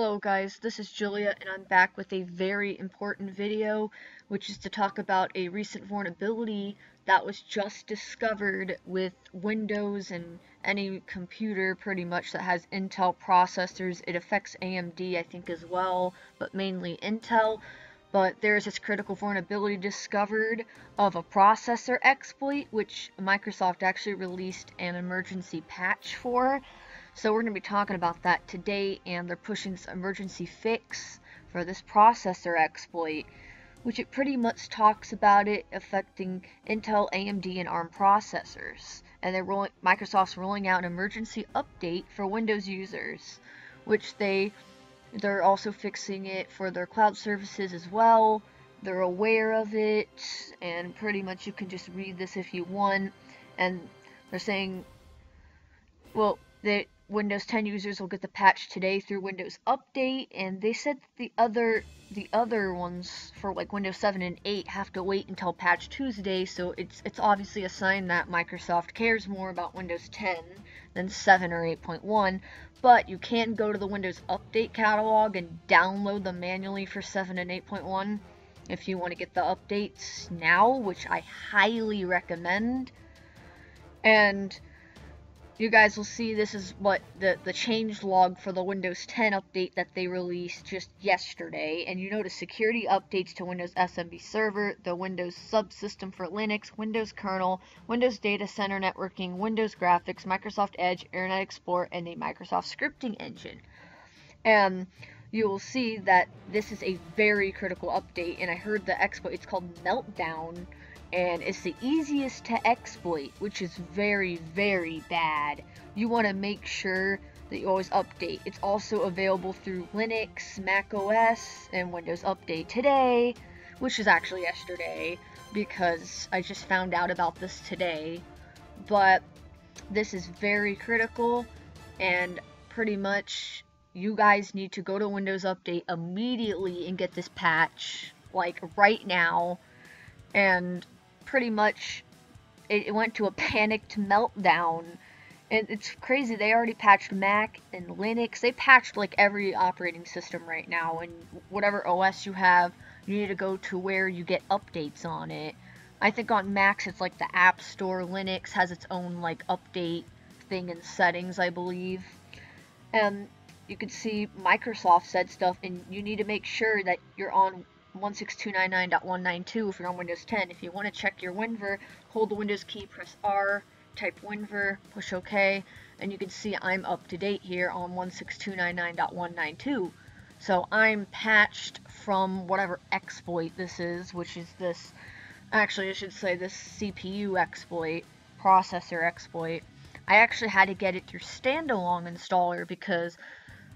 Hello guys, this is Julia and I'm back with a very important video, which is to talk about a recent vulnerability that was just discovered with Windows and any computer pretty much that has Intel processors. It affects AMD I think as well, but mainly Intel. But there's this critical vulnerability discovered of a processor exploit, which Microsoft actually released an emergency patch for. So we're going to be talking about that today, and they're pushing this emergency fix for this processor exploit, which it pretty much talks about it affecting Intel, AMD, and ARM processors. And Microsoft's rolling out an emergency update for Windows users, which they're also fixing it for their cloud services as well. They're aware of it, and pretty much you can just read this if you want. And they're saying, well, that Windows 10 users will get the patch today through Windows Update, and they said the other ones for like Windows 7 and 8 have to wait until Patch Tuesday. So it's obviously a sign that Microsoft cares more about Windows 10 than 7 or 8.1. But you can go to the Windows Update catalog and download them manually for 7 and 8.1 if you want to get the updates now, which I highly recommend. And you guys will see this is what the change log for the Windows 10 update that they released just yesterday. And you notice security updates to Windows SMB Server, the Windows subsystem for Linux, Windows kernel, Windows Data Center networking, Windows graphics, Microsoft Edge, Internet Explorer, and a Microsoft scripting engine. And you will see that this is a very critical update, and I heard the exploit, it's called Meltdown, and it's the easiest to exploit, which is very, very bad. You want to make sure that you always update. It's also available through Linux, Mac OS, and Windows Update today, which is actually yesterday, because I just found out about this today. But this is very critical, and pretty much you guys need to go to Windows Update immediately and get this patch, like right now. And pretty much it went to a panicked meltdown. And it's crazy, they already patched Mac and Linux. They patched like every operating system right now, and whatever OS you have, you need to go to where you get updates on it. I think on Macs it's like the App Store. Linux has its own like update thing and settings, I believe. And you can see Microsoft said stuff, and you need to make sure that you're on 162.99.192 if you're on Windows 10. If you want to check your WinVer, hold the Windows key, press R, type WinVer, push OK, and you can see I'm up to date here on 162.99.192. So I'm patched from whatever exploit this is, which is this, actually I should say this CPU exploit, processor exploit. I actually had to get it through standalone installer because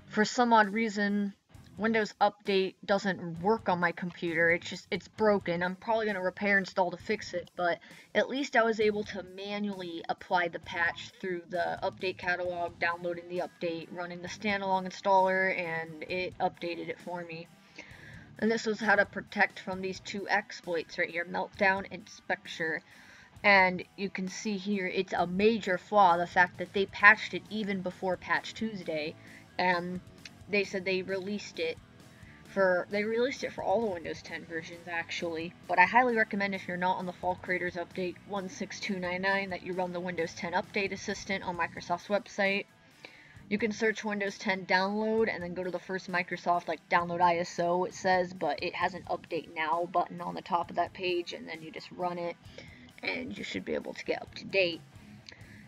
for some odd reason Windows Update doesn't work on my computer. It's broken. I'm probably going to repair install to fix it, but at least I was able to manually apply the patch through the update catalog, downloading the update, running the standalone installer, and it updated it for me. And this was how to protect from these two exploits right here, Meltdown and Spectre. And you can see here it's a major flaw, the fact that they patched it even before Patch Tuesday. And they said they released it for all the Windows 10 versions actually, but I highly recommend if you're not on the Fall Creators Update 16299 that you run the Windows 10 Update Assistant on Microsoft's website. You can search Windows 10 download and then go to the first Microsoft like download ISO it says, but it has an update now button on the top of that page, and then you just run it and you should be able to get up to date.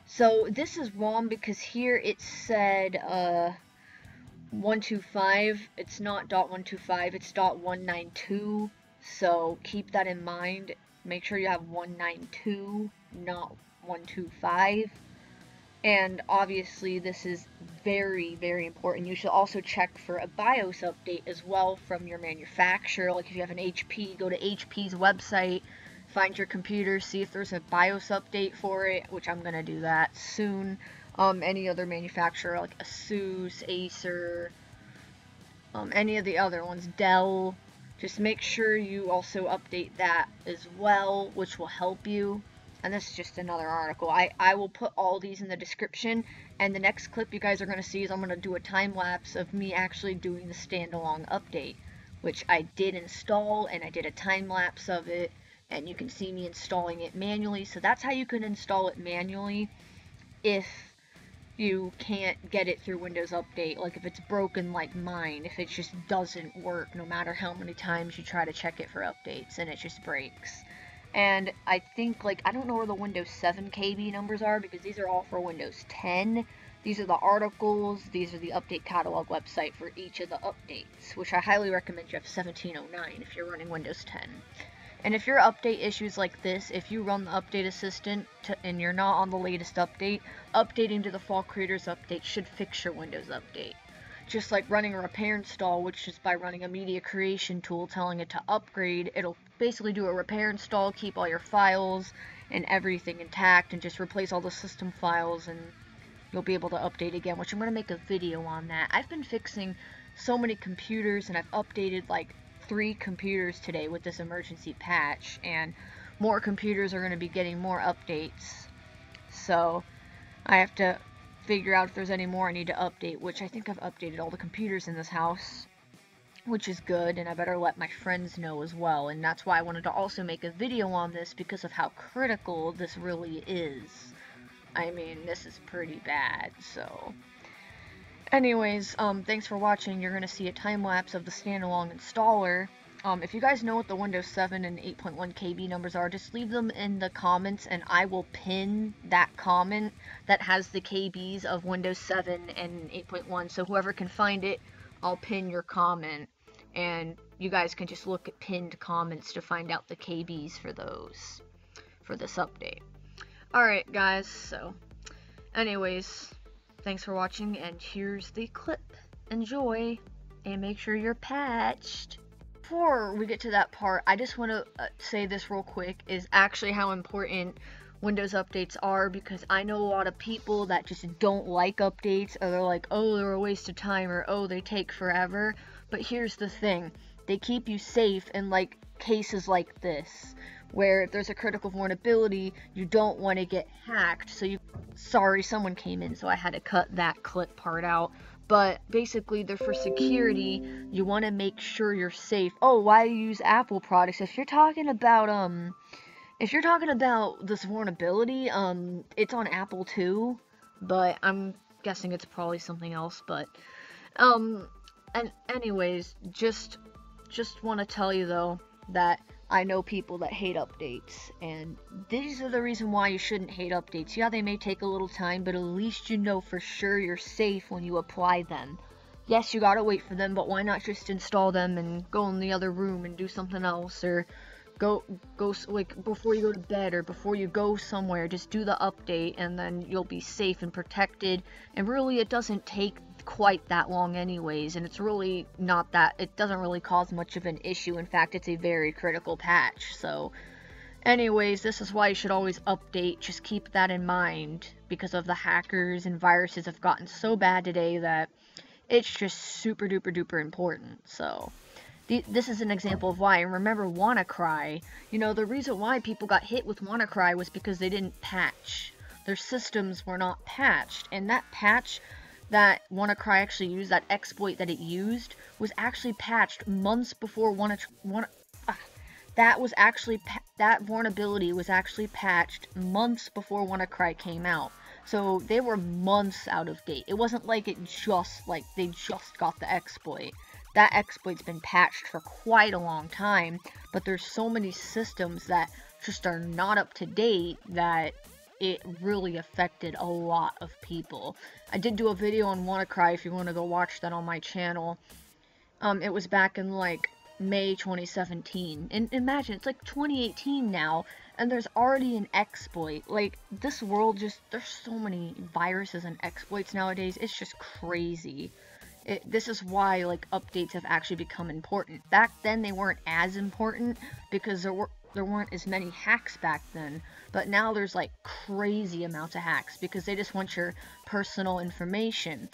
So this is wrong because here it said 125, it's not .125, it's .192, so keep that in mind. Make sure you have 192, not 125. And obviously this is very, very important. You should also check for a BIOS update as well from your manufacturer. Like if you have an HP, go to HP's website, find your computer, see if there's a BIOS update for it, which I'm gonna do that soon. Any other manufacturer like Asus, Acer, any of the other ones, Dell, just make sure you also update that as well, which will help you. and this is just another article. I will put all these in the description, and the next clip you guys are going to see is I'm going to do a time lapse of me actually doing the standalone update, which I did install, and I did a time lapse of it, and you can see me installing it manually. So that's how you can install it manually if you can't get it through Windows Update, like if it's broken like mine, if it just doesn't work no matter how many times you try to check it for updates and it just breaks. And I think, like, I don't know where the Windows 7 KB numbers are because these are all for Windows 10. These are the articles, these are the update catalog website for each of the updates, which I highly recommend you have 1709 if you're running Windows 10. And if your update issues like this, if you run the Update Assistant and you're not on the latest update, updating to the Fall Creators Update should fix your Windows Update. Just like running a repair install, which is by running a media creation tool telling it to upgrade, it'll basically do a repair install, keep all your files and everything intact, and just replace all the system files, and you'll be able to update again, which I'm going to make a video on that. I've been fixing so many computers, and I've updated like 3 computers today with this emergency patch, and more computers are going to be getting more updates, so I have to figure out if there's any more I need to update, which I think I've updated all the computers in this house, which is good, and I better let my friends know as well. And that's why I wanted to also make a video on this, because of how critical this really is. I mean, this is pretty bad. So anyways, thanks for watching. You're gonna see a time lapse of the standalone installer. If you guys know what the Windows 7 and 8.1 KB numbers are, just leave them in the comments, and I will pin that comment that has the KBs of Windows 7 and 8.1, so whoever can find it, I'll pin your comment, and you guys can just look at pinned comments to find out the KBs for those, for this update. Alright guys, so anyways, thanks for watching, and here's the clip. Enjoy, and make sure you're patched. Before we get to that part, I just want to say this real quick, is actually how important Windows updates are, because I know a lot of people that just don't like updates, or they're like, oh, they're a waste of time, or oh, they take forever. But here's the thing, they keep you safe in like cases like this, where if there's a critical vulnerability, you don't want to get hacked. So sorry, someone came in, so I had to cut that clip part out. But basically, they're for security. You want to make sure you're safe. Oh, why use Apple products? If you're talking about this vulnerability, it's on Apple too, but I'm guessing it's probably something else. But and anyways, just want to tell you though that I know people that hate updates, and these are the reason why you shouldn't hate updates. Yeah, they may take a little time, but at least you know for sure you're safe when you apply them. Yes, you gotta wait for them, but why not just install them and go in the other room and do something else, or go like before you go to bed or before you go somewhere, just do the update, and then you'll be safe and protected. And really, it doesn't take quite that long anyways, and it's really not that, it doesn't really cause much of an issue. In fact, it's a very critical patch. So anyways, this is why you should always update. Just keep that in mind, because of the hackers and viruses have gotten so bad today that it's just super duper duper important. So this is an example of why. And remember WannaCry, you know, the reason why people got hit with WannaCry was because they didn't patch. Their systems were not patched, and that patch that WannaCry actually used, that exploit that it used, was actually patched months before that vulnerability was actually patched months before WannaCry came out. So they were months out of date. It wasn't like they just got the exploit. That exploit's been patched for quite a long time, but there's so many systems that just are not up to date that it really affected a lot of people. I did do a video on WannaCry if you want to go watch that on my channel. It was back in like May 2017. And imagine, it's like 2018 now, and there's already an exploit. Like, this world just, there's so many viruses and exploits nowadays, it's just crazy. This is why, like, updates have actually become important. Back then, they weren't as important, because there weren't as many hacks back then, but now there's like crazy amounts of hacks because they just want your personal information.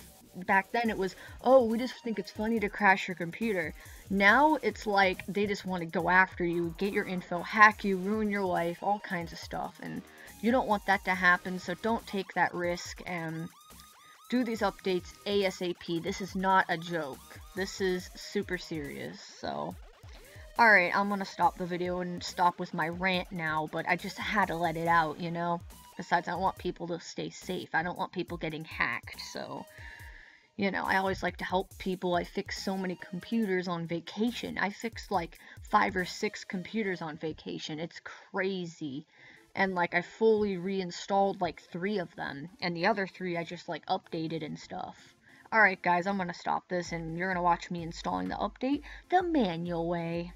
Back then it was, oh, we just think it's funny to crash your computer. Now it's like they just want to go after you, get your info, hack you, ruin your life, all kinds of stuff. And You don't want that to happen, so don't take that risk and do these updates ASAP. This is not a joke. This is super serious, so... Alright, I'm gonna stop the video and stop with my rant now, but I just had to let it out, you know? Besides, I want people to stay safe. I don't want people getting hacked, so... You know, I always like to help people. I fix so many computers on vacation. I fixed like 5 or 6 computers on vacation. It's crazy. And like I fully reinstalled like 3 of them. And the other 3 I just like updated and stuff. Alright guys, I'm gonna stop this and you're gonna watch me installing the update the manual way.